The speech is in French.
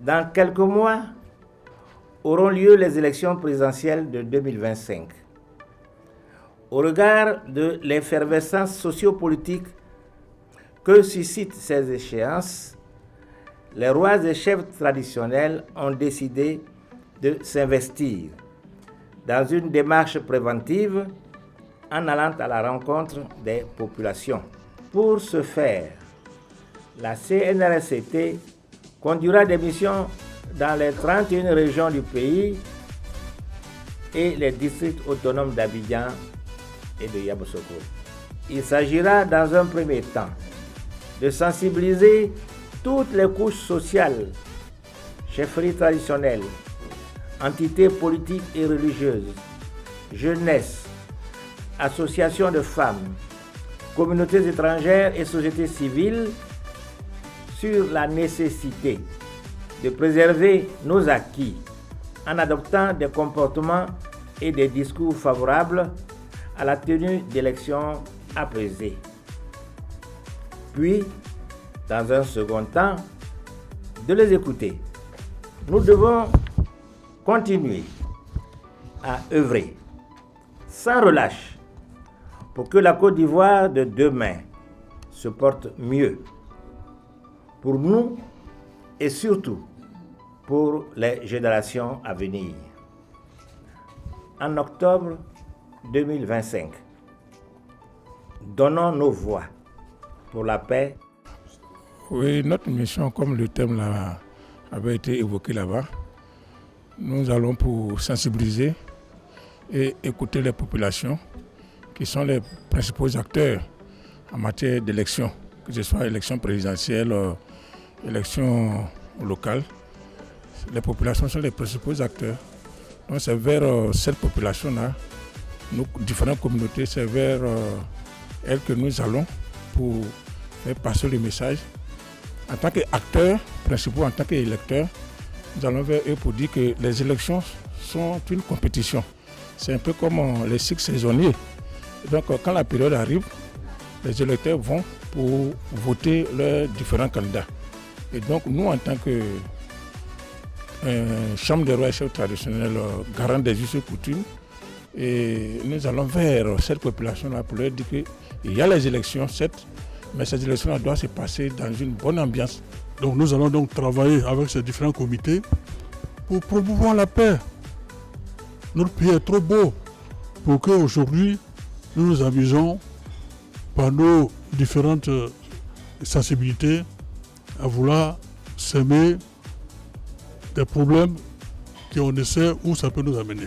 Dans quelques mois auront lieu les élections présidentielles de 2025. Au regard de l'effervescence sociopolitique que suscitent ces échéances, les rois et chefs traditionnels ont décidé de s'investir dans une démarche préventive en allant à la rencontre des populations. Pour ce faire, la CNRSCT conduira des missions dans les 31 régions du pays et les districts autonomes d'Abidjan et de Yamoussoukro. Il s'agira dans un premier temps de sensibiliser toutes les couches sociales, chefferies traditionnelles, entités politiques et religieuses, jeunesse, associations de femmes, communautés étrangères et sociétés civiles sur la nécessité de préserver nos acquis en adoptant des comportements et des discours favorables à la tenue d'élections apaisées. Puis, dans un second temps, de les écouter. Nous devons continuer à œuvrer sans relâche pour que la Côte d'Ivoire de demain se porte mieux pour nous et surtout pour les générations à venir. En octobre 2025, donnons nos voix pour la paix. Oui, notre mission, comme le thème avait été évoqué là-bas, nous allons pour sensibiliser et écouter les populations qui sont les principaux acteurs en matière d'élections, que ce soit élections présidentielles, élections locales. Les populations sont les principaux acteurs. Donc c'est vers cette population-là, nos différentes communautés, c'est vers elles que nous allons pour faire passer le message. En tant qu'acteurs principaux, en tant qu'électeurs, nous allons vers eux pour dire que les élections sont une compétition. C'est un peu comme les cycles saisonniers. Donc quand la période arrive, les électeurs vont pour voter leurs différents candidats. Et donc nous, en tant que Chambre des rois et chefs traditionnels, garant des us et coutumes, et nous allons vers cette population-là pour leur dire qu'il y a les élections, certes, mais ces élections doivent se passer dans une bonne ambiance. Donc nous allons donc travailler avec ces différents comités pour promouvoir la paix. Notre pays est trop beau pour qu'aujourd'hui nous nous amusons par nos différentes sensibilités à vouloir s'aimer des problèmes qu'on ne sait où ça peut nous amener.